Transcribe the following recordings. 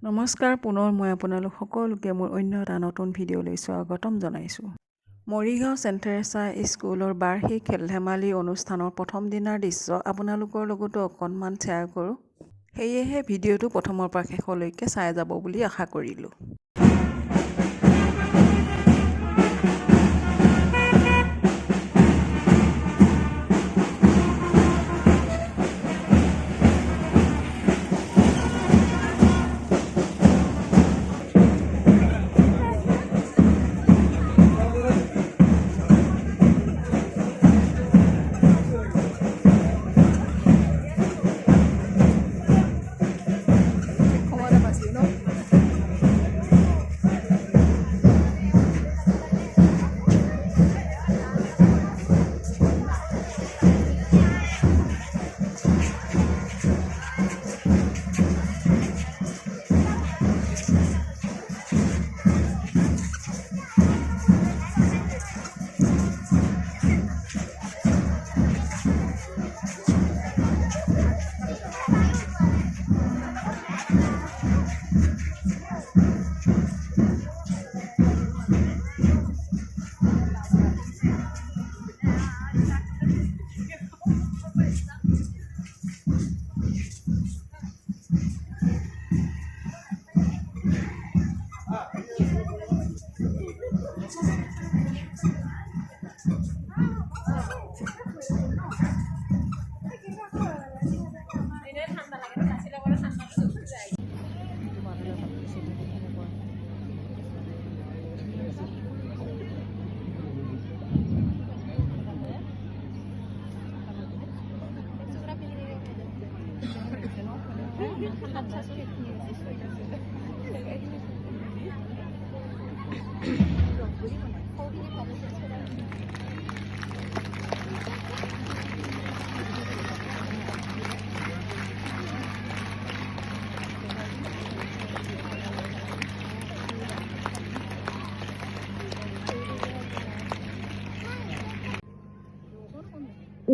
নমস্কাৰ, পুনৰ মই আপোনালোক সকলোকে মোৰ অন্য এটা নতুন ভিডিঅ'লৈ স্বাগতম জনাইছোঁ। মৰিগাঁও চেণ্ট টেৰেছা স্কুলৰ বাৰ্ষিক খেল-ধেমালি অনুষ্ঠানৰ প্ৰথম দিনাৰ দৃশ্য আপোনালোকৰ লগতো অকণমান শ্বেয়াৰ কৰোঁ। সেয়েহে ভিডিঅ'টো প্ৰথমৰ পৰা শেষলৈকে চাই যাব বুলি আশা কৰিলোঁ।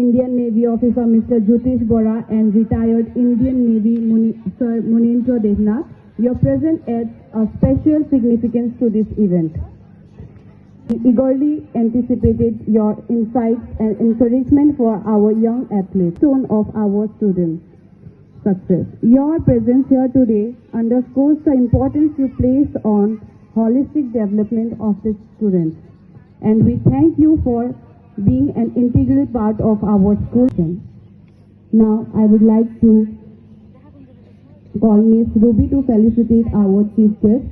Indian Navy officer Mr. Jyotish Bora and retired Indian Navy Sir Munindra Devnath, your presence adds a special significance to this event. We eagerly anticipated your insights and encouragement for our young athletes, stone of our students' success. Your presence here today underscores the importance you place on holistic development of the students, and we thank you for being an integral part of our school. Now, I would like to call Ms. Ruby to felicitate our chief guest,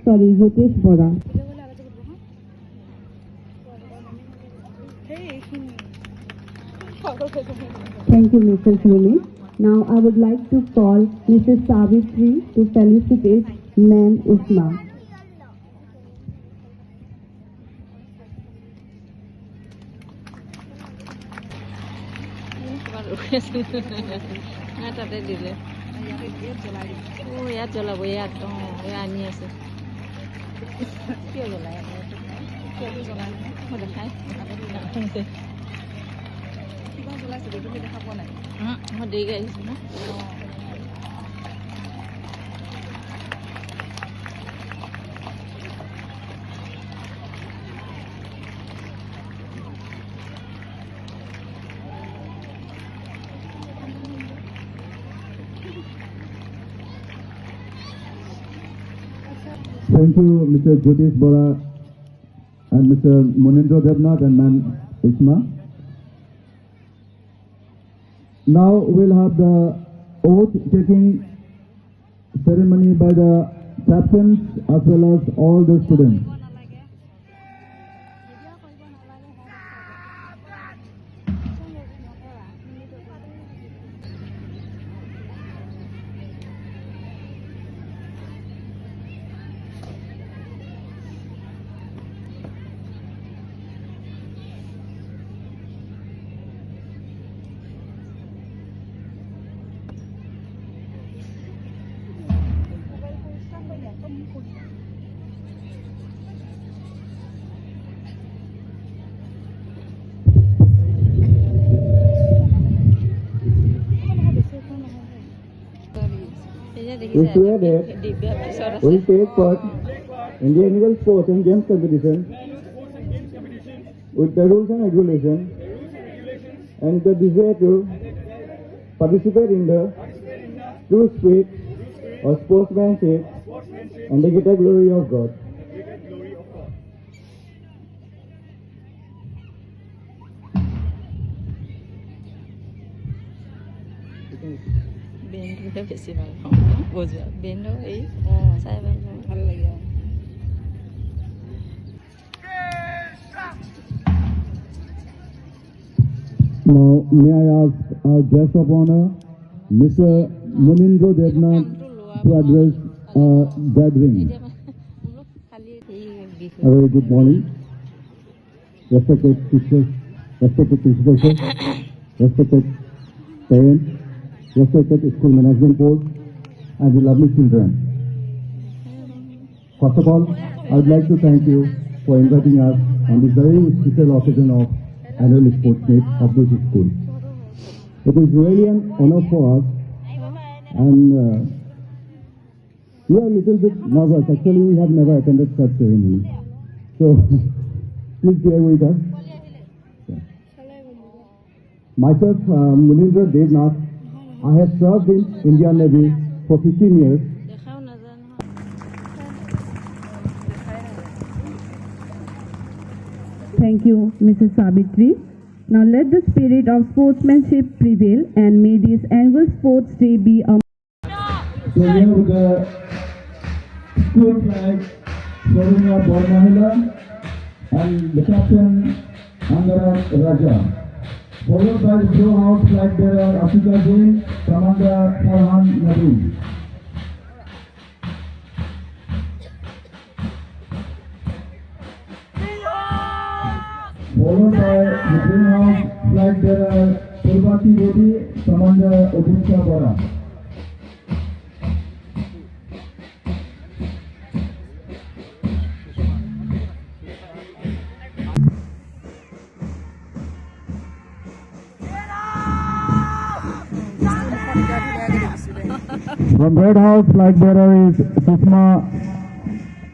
Jyotish Bora. Thank you, Mrs. Ruby. Now, I would like to call Mrs. Savitri to felicitate Ma'am Usma. তাতে দিলে ইয়াত জ্বলাব ইয়াত আনি আছে কিয় জ্বলাই মই দেখাই মই দেৰিকৈ আহিছোঁ ন Thank you, Mr. Jyotish Bora and Mr. Munindra Devnath and Ma'am Isma. Now we'll have the oath-taking ceremony by the captains as well as all the students. We swear that we will take part in the annual sports and games competition with the rules and regulations and the desire to participate in the true spirit of sportsmanship and the greater glory of God. বেণ্ডটোহে বেছি ভাল পাওঁ বজোৱা bend এই চাই ভাল পাওঁ ভাল লাগে আৰু Now, may I ask our guest of honor, Mr. Munindra Devnath, to address our gathering. খালি এই Bihu A very good morning, respected teachers, respected principals, respected parents, respected school management board, and the lovely children. First of all, I would like to thank you for inviting us on this very special occasion of annual sports meet of this school. It is really an honor for us, and we are a little bit nervous. Actually, we have never attended such ceremony, so please bear with us. Myself, Munindra Devnath, I have served in Indian Navy for 15 years. দেখাও নাজানো Thank you, Mrs. Sabitri. Now let the spirit of sportsmanship prevail and may this annual sports day be a So here with the school flag showing our Bor Mahila and the captain Angaran Raja. Followed by the show house flag bearer Afika Jain, Commander Farhan Nadeem. Followed by the green house flag bearer Purbati Bodi, Commander Odisha Bora. From Red House, flag bearer is Sushma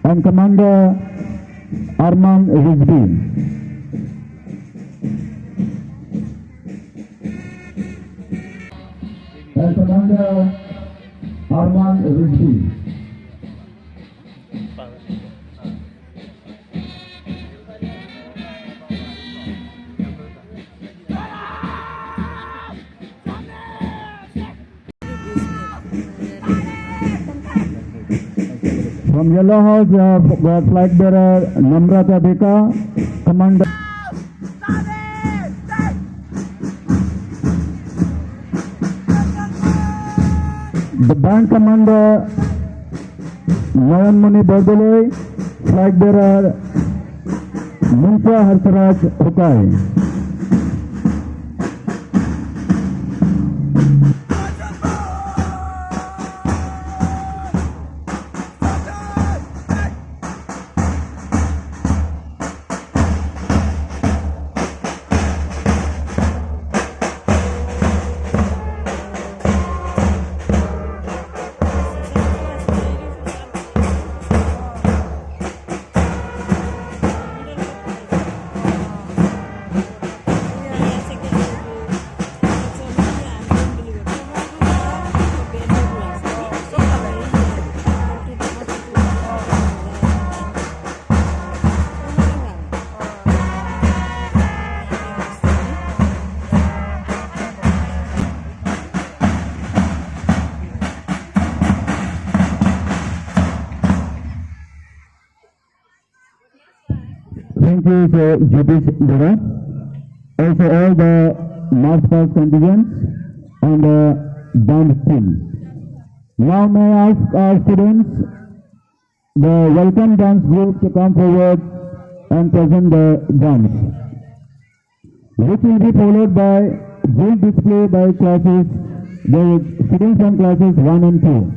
and Commander Arman Rizvi. And Commander Arman Rizvi. From Yellow House, we have got flag bearer Namrata Beka, Commander. The band commander Nayan Muni Bardoloi, flag bearer Munsa Harsaraj Hukai. Thank you for Jyotish Bora. Also all the march past contingents and the band team. Now may I ask our students, the welcome dance group to come forward and present the dance, which will be followed by drill display by classes, the students from classes 1 and 2.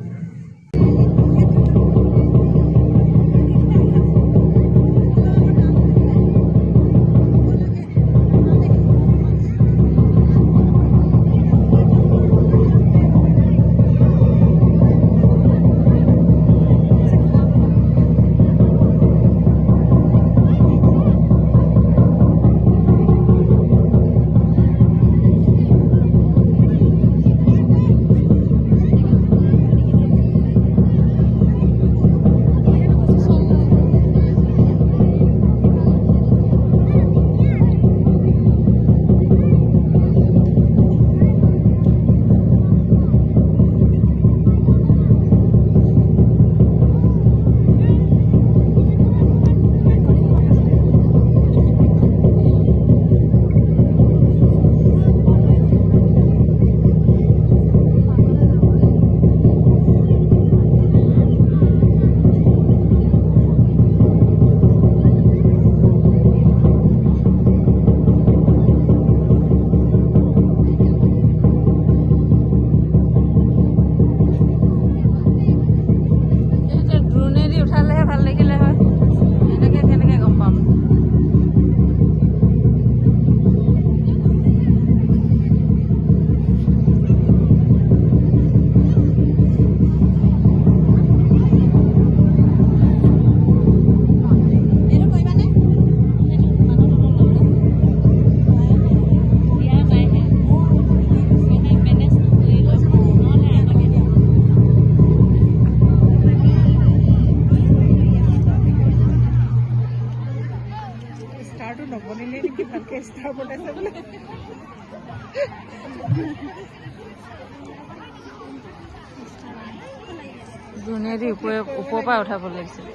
যোনেদি ওপৰৰ পৰা উঠাব লাগিছিল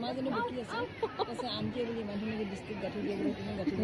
আমাৰ জনে বকি আছে কৈছে আনকি বুলি মানুহ ডিষ্ট্ৰিক্ট গাঠি দিয়ে বুলি তুমি গাঠি